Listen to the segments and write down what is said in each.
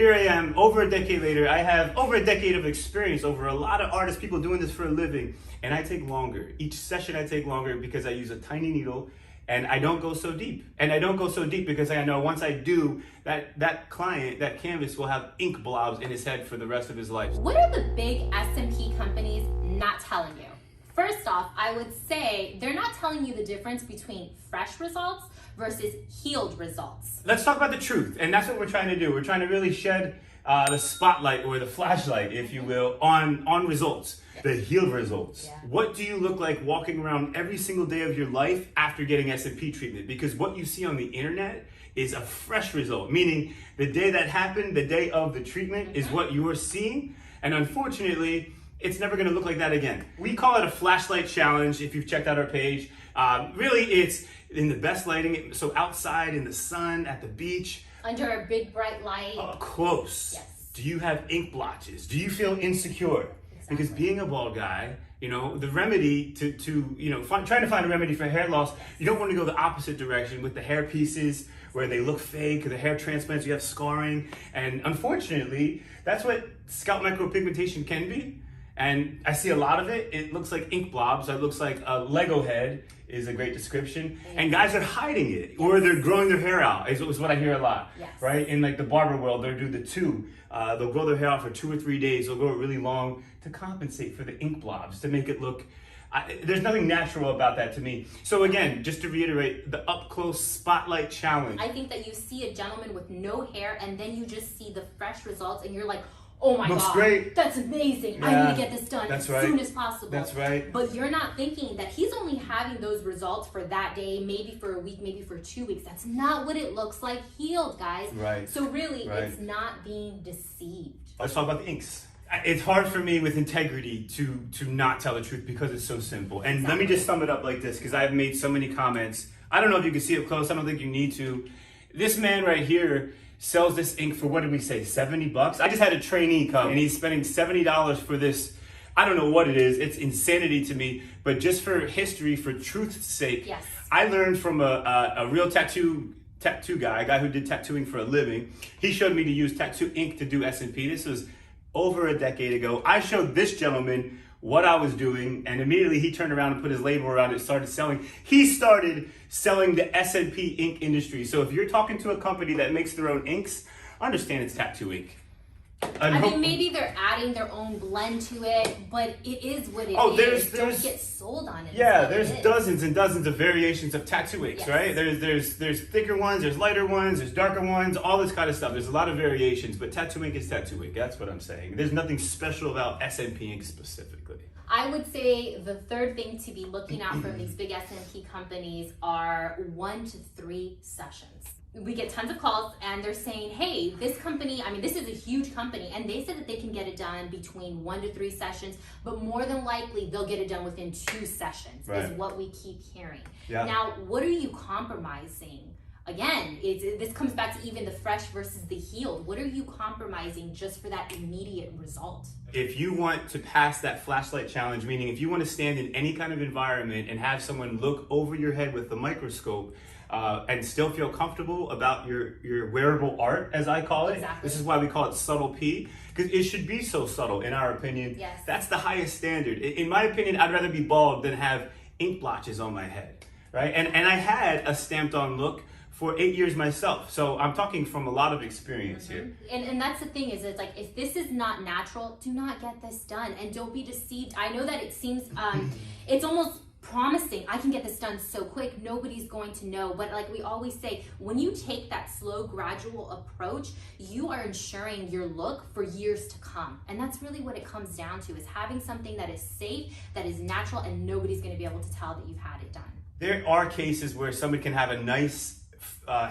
here I am, over a decade later. I have over a decade of experience over a lot of artists, people doing this for a living, and I take longer. Each session I take longer because I use a tiny needle, and I don't go so deep. And I don't go so deep because I know once I do, that client, that canvas will have ink blobs in his head for the rest of his life. What are the big SMP companies not telling you? First off, I would say they're not telling you the difference between fresh results versus healed results. Let's talk about the truth, and that's what we're trying to do. We're trying to really shed the spotlight, or the flashlight, if you will, on results, the healed results. Yeah. What do you look like walking around every single day of your life after getting SMP treatment? Because what you see on the internet is a fresh result, meaning the day that happened, the day of the treatment is what you are seeing, and unfortunately, it's never gonna look like that again. We call it a flashlight challenge if you've checked out our page. Really, it's in the best lighting, so outside in the sun, at the beach. Under a big bright light. Up close. Yes. Do you have ink blotches? Do you feel insecure? Exactly. Because being a bald guy, the remedy to trying to find a remedy for hair loss, you don't want to go the opposite direction with the hair pieces where they look fake, or the hair transplants, you have scarring. And unfortunately, that's what scalp micropigmentation can be. And I see a lot of it. It looks like ink blobs. It looks like a Lego head is a great description. And guys are hiding it, or they're growing their hair out, is what I hear a lot, right? In like the barber world, they'll do the two. They'll grow their hair out for 2 or 3 days. They'll grow it really long to compensate for the ink blobs, to make it look, there's nothing natural about that to me. So again, just to reiterate, the up close spotlight challenge. I think that you see a gentleman with no hair, and then you just see the fresh results, and you're like, oh my Looks God, great. That's amazing. Yeah, I need to get this done that's as right. soon as possible. That's right. But you're not thinking that he's only having those results for that day, maybe for a week, maybe for 2 weeks. That's not what it looks like healed, guys. Right. So really, Right. it's not being deceived. Let's talk about the inks. It's hard for me with integrity to not tell the truth because it's so simple. And let me just sum it up like this, because I've made so many comments. I don't know if you can see it close. I don't think you need to. This man right here sells this ink for, what did we say, $70? I just had a trainee come and he's spending $70 for this. I don't know what it is. It's insanity to me. But just for history, for truth's sake, Yes. I learned from a real tattoo guy, a guy who did tattooing for a living. He showed me to use tattoo ink to do SMP. This was over a decade ago. I showed this gentleman what I was doing, and immediately he turned around and put his label around it, started selling. He started selling the SMP ink industry. So if you're talking to a company that makes their own inks, understand it's tattoo ink. I mean, maybe they're adding their own blend to it, but it is what it is. Don't get sold on it. Yeah, there's dozens and dozens of variations of tattoo inks, Yes. right? There's thicker ones, there's lighter ones, there's darker ones, all this kind of stuff. There's a lot of variations, but tattoo ink is tattoo ink. That's what I'm saying. There's nothing special about SMP ink specifically. I would say the third thing to be looking out from these big SMP companies are 1 to 3 sessions. We get tons of calls and they're saying, hey, this company, I mean, this is a huge company, and they said that they can get it done between 1 to 3 sessions, but more than likely they'll get it done within 2 sessions, is what we keep hearing. Yeah. Now, what are you compromising? Again, this comes back to even the fresh versus the healed. What are you compromising just for that immediate result? If you want to pass that flashlight challenge, meaning if you want to stand in any kind of environment and have someone look over your head with the microscope, and still feel comfortable about your wearable art, as I call it. Exactly. This is why we call it subtle P, because it should be so subtle, in our opinion. Yes. That's the highest standard. In my opinion, I'd rather be bald than have ink blotches on my head, right? And I had a stamped on look for 8 years myself. So I'm talking from a lot of experience here. And that's the thing, is it's like, if this is not natural, do not get this done, and don't be deceived. I know that it seems, it's almost promising, I can get this done so quick, nobody's going to know. But like we always say, when you take that slow, gradual approach, you are ensuring your look for years to come. And that's really what it comes down to, is having something that is safe, that is natural, and nobody's going to be able to tell that you've had it done. There are cases where someone can have a nice,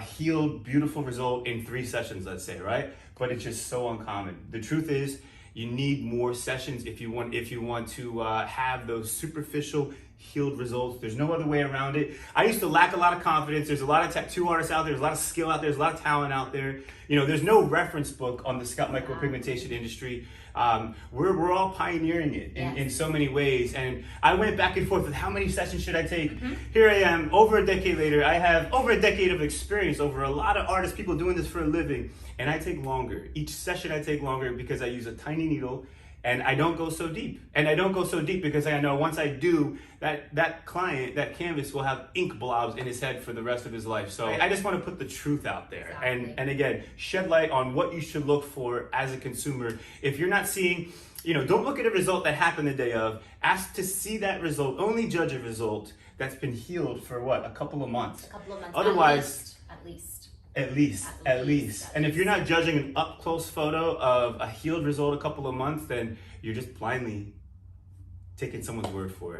healed, beautiful result in 3 sessions, let's say, right? But it's just so uncommon. The truth is, you need more sessions if you want to have those superficial healed results. There's no other way around it. I used to lack a lot of confidence. There's a lot of tattoo artists out there. There's a lot of skill out there. There's a lot of talent out there. You know, there's no reference book on the scalp micropigmentation industry. We're all pioneering it in so many ways. And I went back and forth with how many sessions should I take. Here I am, over a decade later. I have over a decade of experience over a lot of artists, people doing this for a living. And I take longer. Each session I take longer because I use a tiny needle. And I don't go so deep. And I don't go so deep because I know once I do, that client, that canvas will have ink blobs in his head for the rest of his life. So I just want to put the truth out there. Exactly. And again, shed light on what you should look for as a consumer. If you're not seeing, you know, don't look at a result that happened the day of. Ask to see that result. Only judge a result that's been healed for what? A couple of months. A couple of months. Otherwise, At least. At least. And if you're not judging an up close photo of a healed result a couple of months, then you're just blindly taking someone's word for it.